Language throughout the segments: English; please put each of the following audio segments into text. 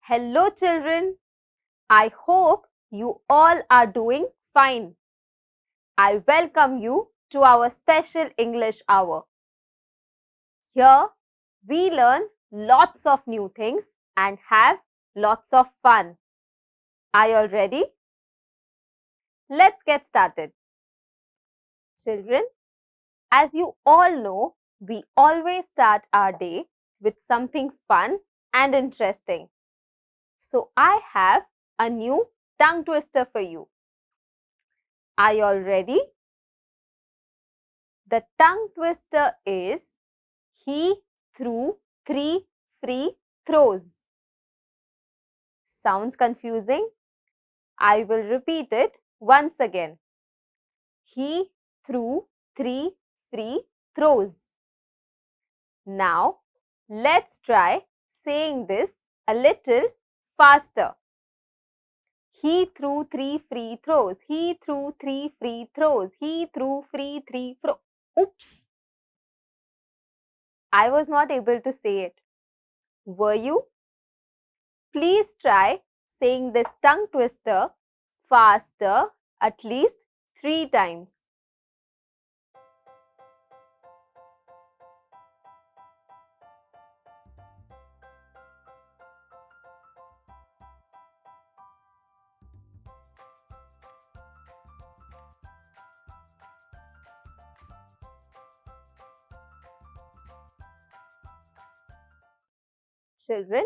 Hello children, I hope you all are doing fine. I welcome you to our special English hour. Here we learn lots of new things and have lots of fun. Are you all ready? Let's get started. Children, as you all know, we always start our day with something fun and interesting. So I have a new tongue twister for you. Are you all ready? The tongue twister is he threw 3 free throws. Sounds confusing? I will repeat it once again. He threw 3 free throws. Now, let's try saying this a little faster. He threw 3 free throws. He threw 3 free throws. He threw free 3 throws. Oops! I was not able to say it. Were you? Please try saying this tongue twister faster at least 3 times. Children,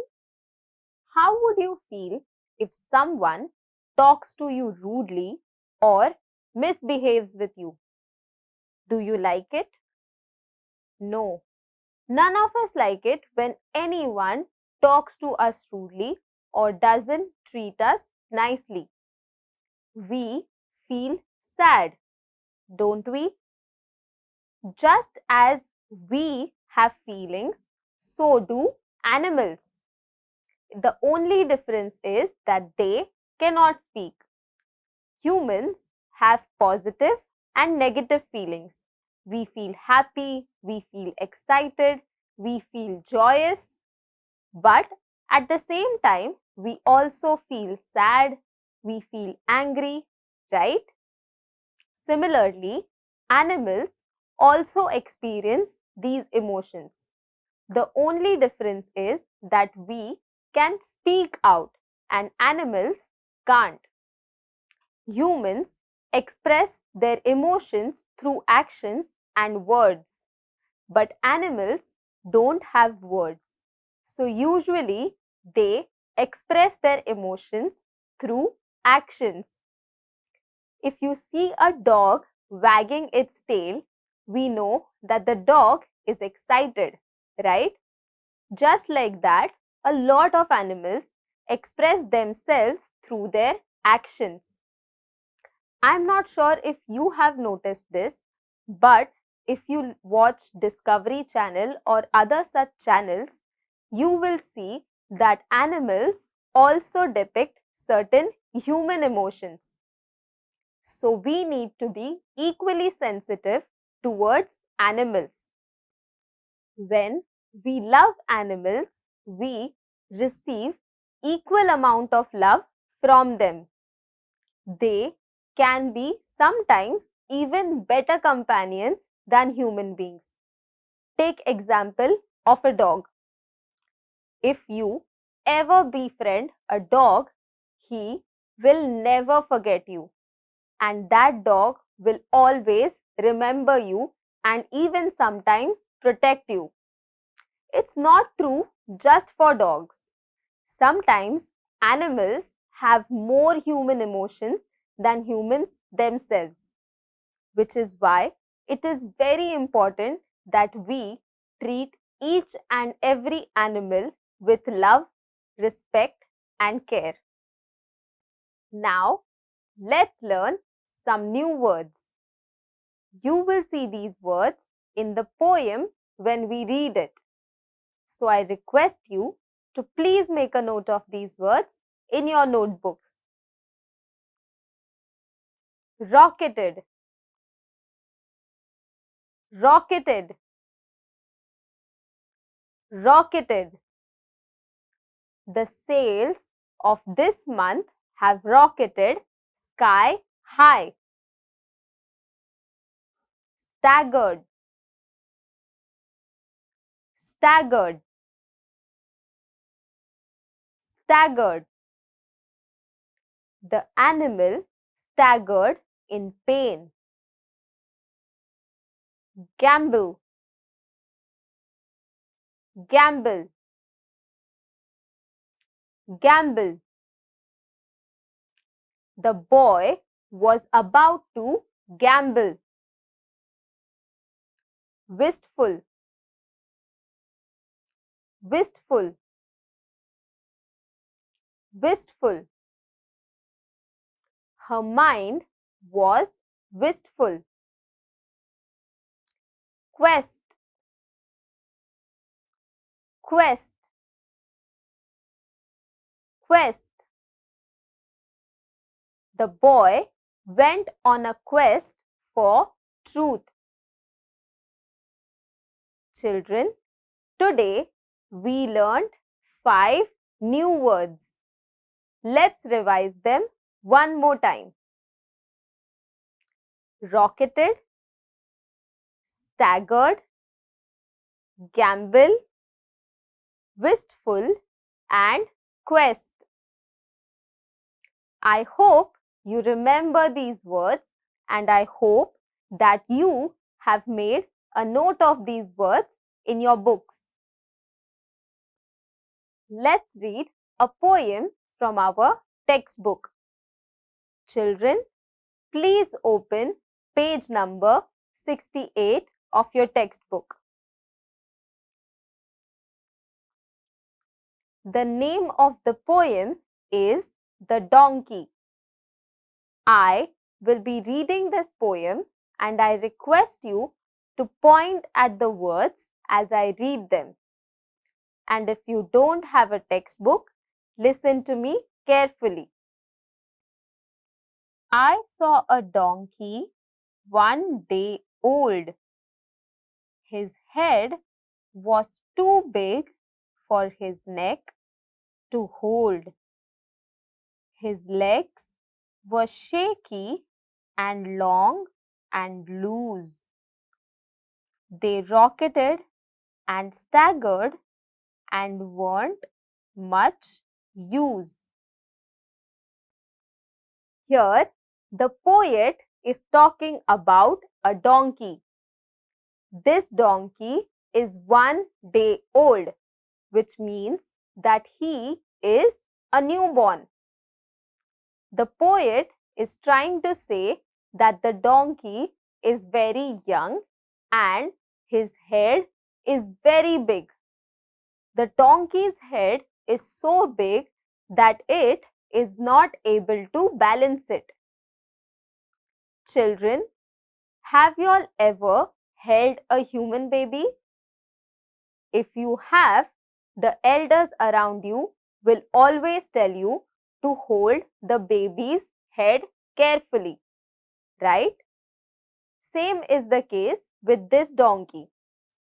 how would you feel if someone talks to you rudely or misbehaves with you? Do you like it? No. None of us like it when anyone talks to us rudely or doesn't treat us nicely. We feel sad, don't we? Just as we have feelings, so do animals. The only difference is that they cannot speak. Humans have positive and negative feelings. We feel happy, we feel excited, we feel joyous, but at the same time, we also feel sad, we feel angry, right? Similarly, animals also experience these emotions. The only difference is that we can speak out and animals can't. Humans express their emotions through actions and words, but animals don't have words. So usually they express their emotions through actions. If you see a dog wagging its tail, we know that the dog is excited, right? Just like that, a lot of animals express themselves through their actions. I'm not sure if you have noticed this, but if you watch Discovery Channel or other such channels, you will see that animals also depict certain human emotions. So we need to be equally sensitive towards animals. When we love animals, we receive equal amount of love from them. They can be sometimes even better companions than human beings. Take example of a dog. If you ever befriend a dog, he will never forget you, and that dog will always remember you and even sometimes protect you. It's not true just for dogs. Sometimes animals have more human emotions than humans themselves, which is why it is very important that we treat each and every animal with love, respect, and care. Now, let's learn some new words. You will see these words in the poem when we read it. So I request you to please make a note of these words in your notebooks. Rocketed, rocketed, rocketed. The sales of this month have rocketed sky high. Staggered, staggered, staggered. The animal staggered in pain. Gamble, gamble, gamble. The boy was about to gamble. Wistful, wistful, wistful. Her mind was wistful. Quest, quest, quest. The boy went on a quest for truth. Children, today we learned 5 new words. Let's revise them one more time. Rocketed, staggered, gamble, wistful, and quest. I hope you remember these words and I hope that you have made a note of these words in your books. Let's read a poem from our textbook. Children, please open page number 68 of your textbook. The name of the poem is The Donkey. I will be reading this poem and I request you to point at the words as I read them. And if you don't have a textbook, listen to me carefully. I saw a donkey one day old. His head was too big for his neck to hold. His legs were shaky and long and loose. They rocketed and staggered and weren't much use. Here, the poet is talking about a donkey. This donkey is one day old, which means that he is a newborn. The poet is trying to say that the donkey is very young and his head is very big. The donkey's head is so big that it is not able to balance it. Children, have you all ever held a human baby? If you have, the elders around you will always tell you to hold the baby's head carefully, right? Same is the case with this donkey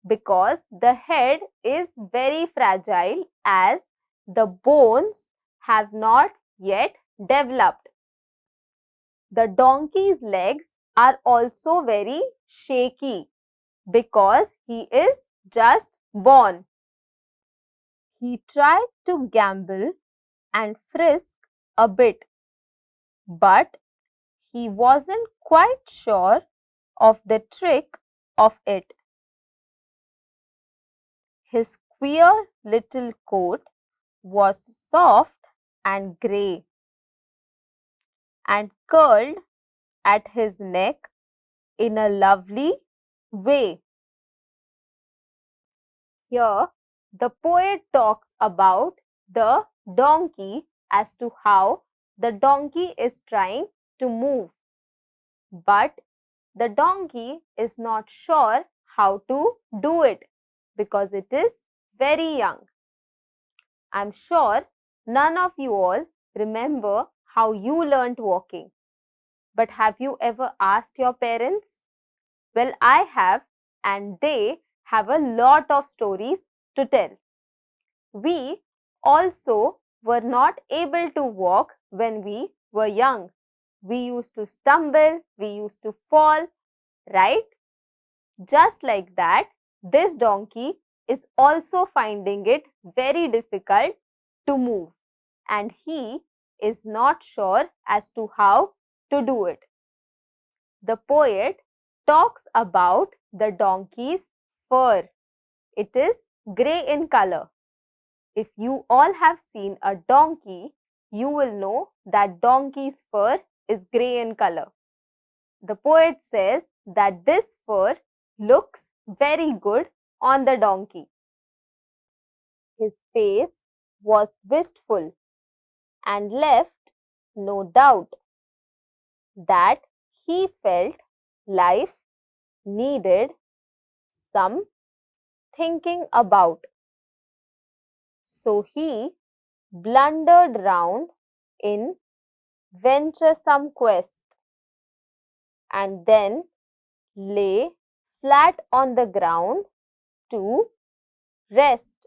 because the head is very fragile as the bones have not yet developed. The donkey's legs are also very shaky because he is just born. He tried to gamble and frisk a bit, but he wasn't quite sure of the trick of it. His queer little coat was soft and grey and curled at his neck in a lovely way. Here, the poet talks about the donkey as to how the donkey is trying to move, but the donkey is not sure how to do it because it is very young. I'm sure none of you all remember how you learnt walking. But have you ever asked your parents? Well, I have, and they have a lot of stories to tell. We also were not able to walk when we were young. We used to stumble, we used to fall, right? Just like that, this donkey is also finding it very difficult to move, and he is not sure as to how to do it. The poet talks about the donkey's fur. It is grey in color. If you all have seen a donkey, you will know that donkey's fur is grey in color. The poet says that this fur looks very good on the donkey. His face was wistful and left no doubt that he felt life needed some thinking about. So he blundered round in venturesome quest and then lay flat on the ground to rest.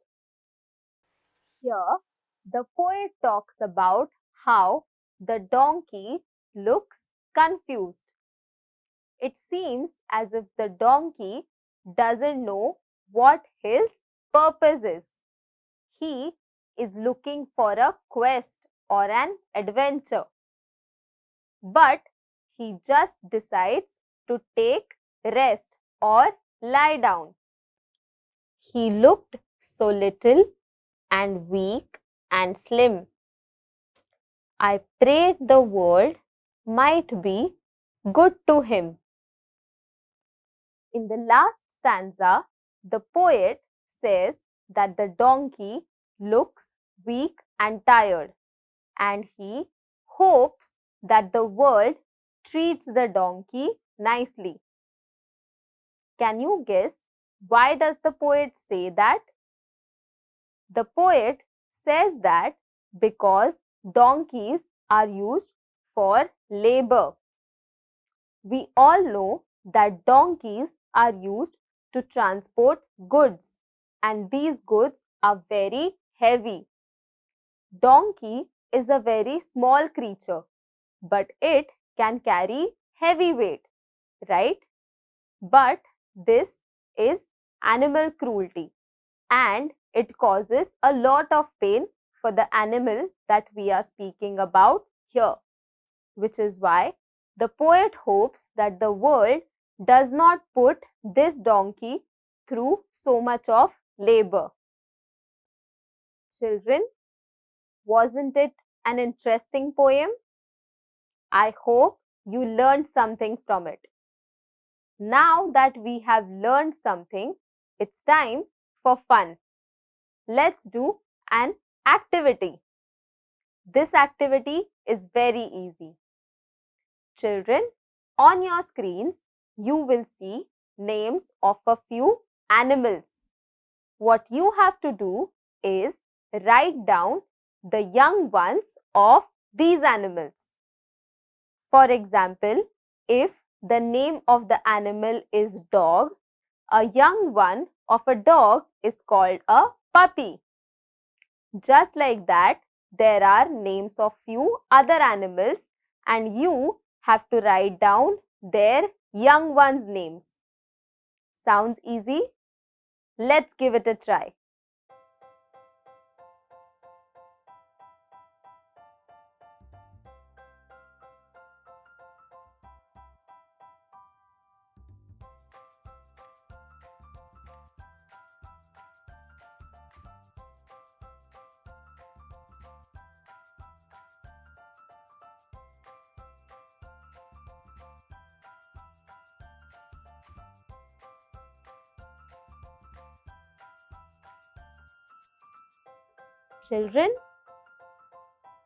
Here, the poet talks about how the donkey looks confused. It seems as if the donkey doesn't know what his purpose is. He is looking for a quest or an adventure, but he just decides to take rest or lie down. He looked so little and weak and slim. I prayed the world might be good to him. In the last stanza, the poet says that the donkey looks weak and tired, and he hopes that the world treats the donkey nicely. Can you guess why does the poet say that? The poet says that because donkeys are used for labor. We all know that donkeys are used to transport goods, and these goods are very heavy. Donkey is a very small creature, but it can carry heavy weight, right? But this is animal cruelty, and it causes a lot of pain for the animal that we are speaking about here, which is why the poet hopes that the world does not put this donkey through so much of labor. Children, wasn't it an interesting poem? I hope you learned something from it. Now that we have learned something, it's time for fun. Let's do an activity. This activity is very easy. Children, on your screens, you will see names of a few animals. What you have to do is write down the young ones of these animals. For example, if the name of the animal is dog, a young one of a dog is called a puppy. Just like that, there are names of few other animals and you have to write down their young ones' names. Sounds easy? Let's give it a try. Children,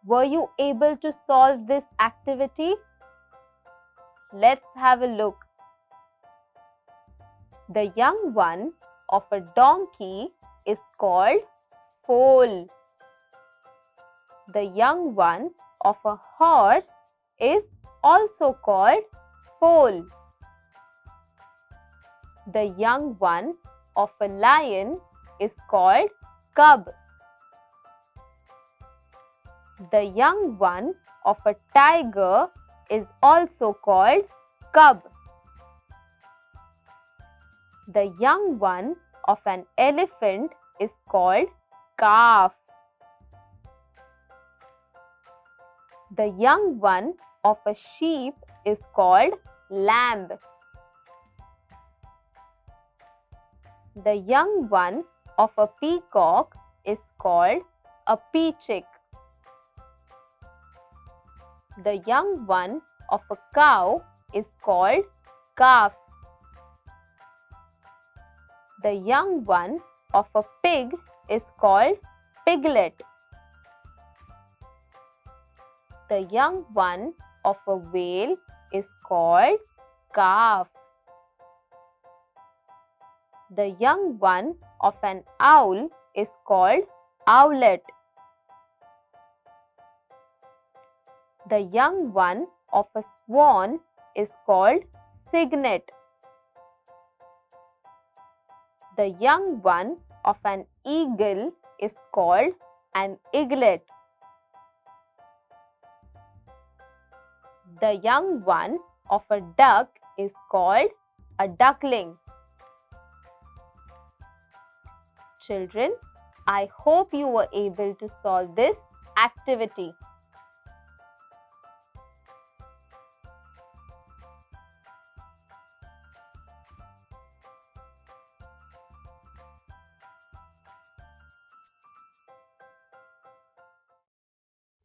were you able to solve this activity? Let's have a look. The young one of a donkey is called foal. The young one of a horse is also called foal. The young one of a lion is called cub. The young one of a tiger is also called cub. The young one of an elephant is called calf. The young one of a sheep is called lamb. The young one of a peacock is called a peachick. The young one of a cow is called calf. The young one of a pig is called piglet. The young one of a whale is called calf. The young one of an owl is called owlet. The young one of a swan is called cygnet. The young one of an eagle is called an eaglet. The young one of a duck is called a duckling. Children, I hope you were able to solve this activity.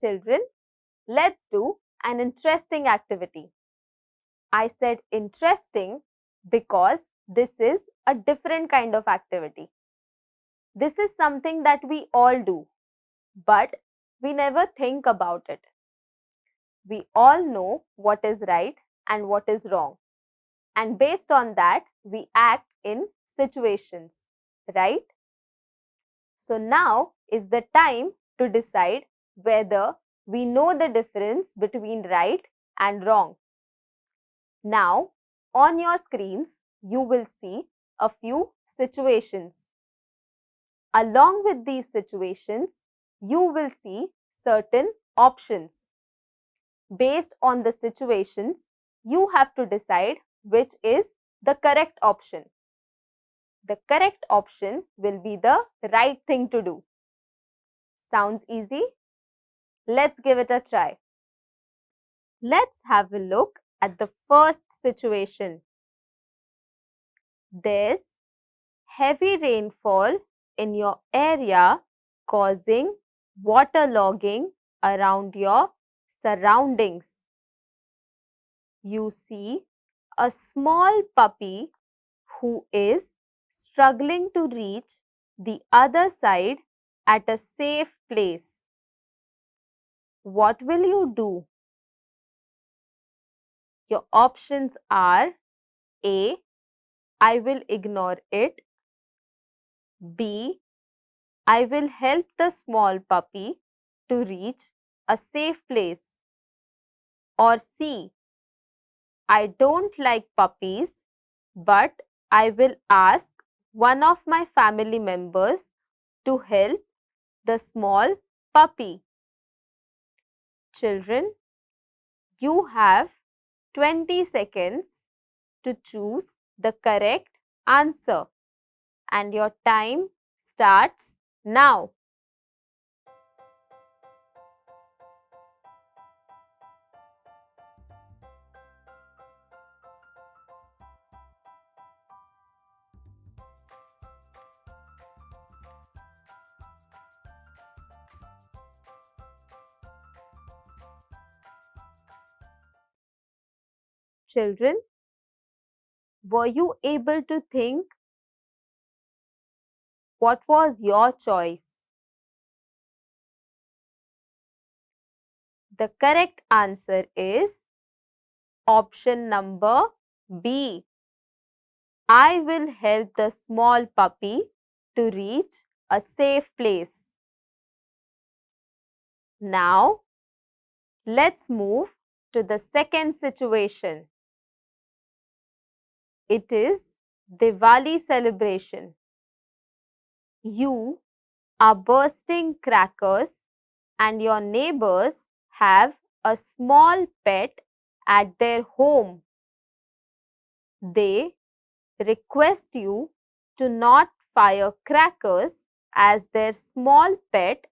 Children, let's do an interesting activity. I said interesting because this is a different kind of activity. This is something that we all do, but we never think about it. We all know what is right and what is wrong. And based on that, we act in situations, right? So now is the time to decide whether we know the difference between right and wrong. Now, on your screens, you will see a few situations. Along with these situations, you will see certain options. Based on the situations, you have to decide which is the correct option. The correct option will be the right thing to do. Sounds easy? Let's give it a try. Let's have a look at the first situation. There's heavy rainfall in your area causing waterlogging around your surroundings. You see a small puppy who is struggling to reach the other side at a safe place. What will you do? Your options are A. I will ignore it. B. I will help the small puppy to reach a safe place. Or C. I don't like puppies, but I will ask one of my family members to help the small puppy. Children, you have 20 seconds to choose the correct answer and your time starts now. Children, were you able to think what was your choice? The correct answer is option number B. I will help the small puppy to reach a safe place. Now, let's move to the second situation. It is Diwali celebration. You are bursting crackers and your neighbors have a small pet at their home. They request you to not fire crackers as their small pet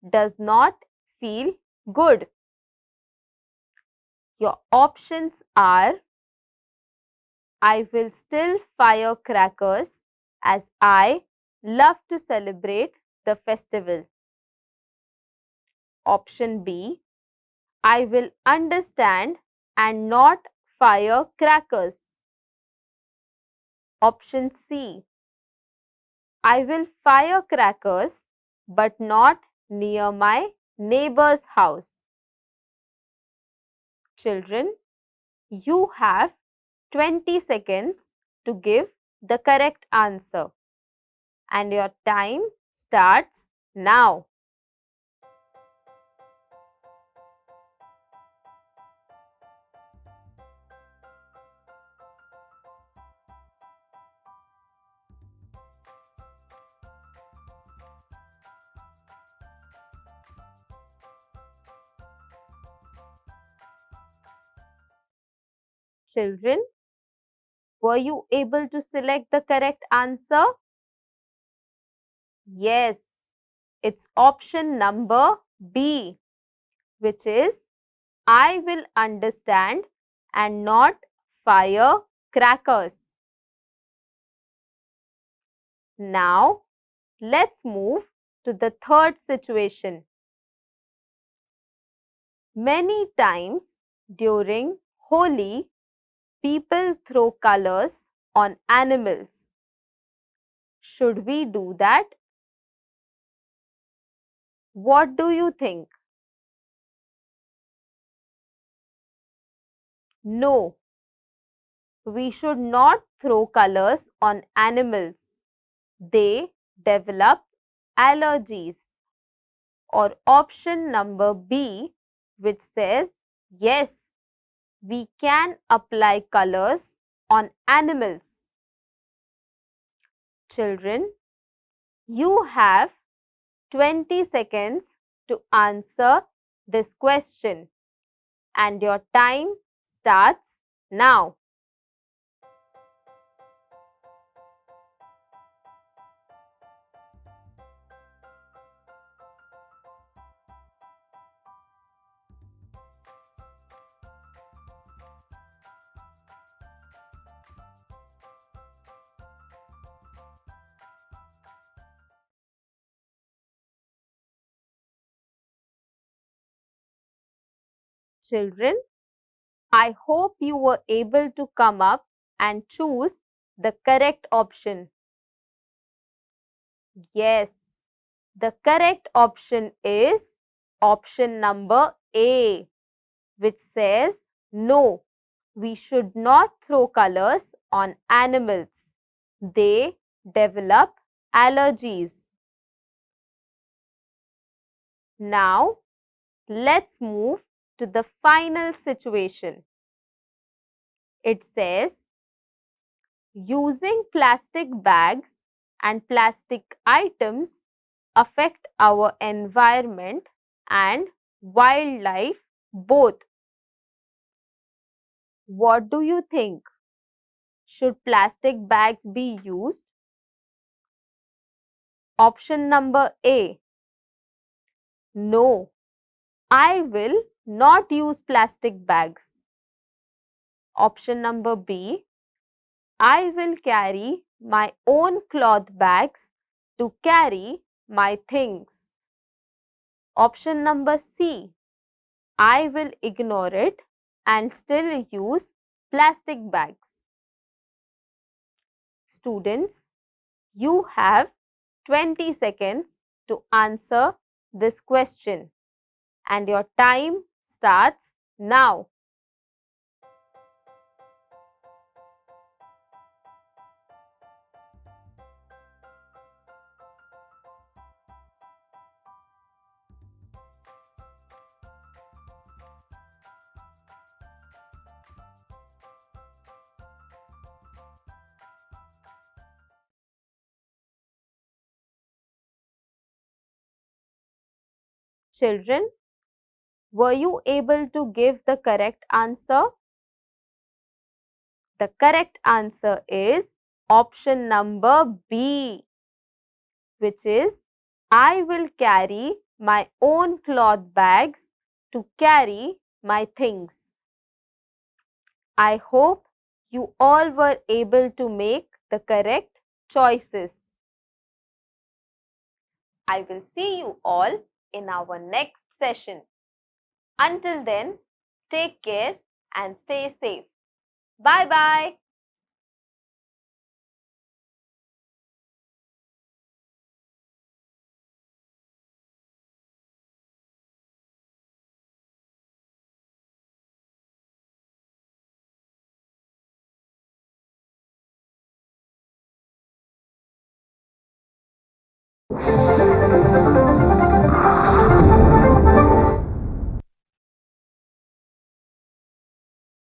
does not feel good. Your options are: I will still fire crackers as I love to celebrate the festival. Option B, I will understand and not fire crackers. Option C, I will fire crackers but not near my neighbor's house. Children, you have 20 seconds to give the correct answer and your time starts now. Children, were you able to select the correct answer? Yes, it's option number B, which is I will understand and not fire crackers. Now, let's move to the third situation. Many times during Holi, people throw colors on animals. Should we do that? What do you think? No, we should not throw colors on animals. They develop allergies. Or option number B, which says yes, we can apply colors on animals. Children, you have 20 seconds to answer this question and your time starts now. Children, I hope you were able to come up and choose the correct option. Yes, the correct option is option number A, which says no, we should not throw colors on animals. They develop allergies. Now, let's move to the final situation. It says, using plastic bags and plastic items affect our environment and wildlife both. What do you think? Should plastic bags be used? Option number A. No, I will not use plastic bags. Option number B. I will carry my own cloth bags to carry my things. Option number C. I will ignore it and still use plastic bags. Students, you have 20 seconds to answer this question and your time starts now. Children, were you able to give the correct answer? The correct answer is option number B, which is I will carry my own cloth bags to carry my things. I hope you all were able to make the correct choices. I will see you all in our next session. Until then, take care and stay safe. Bye bye.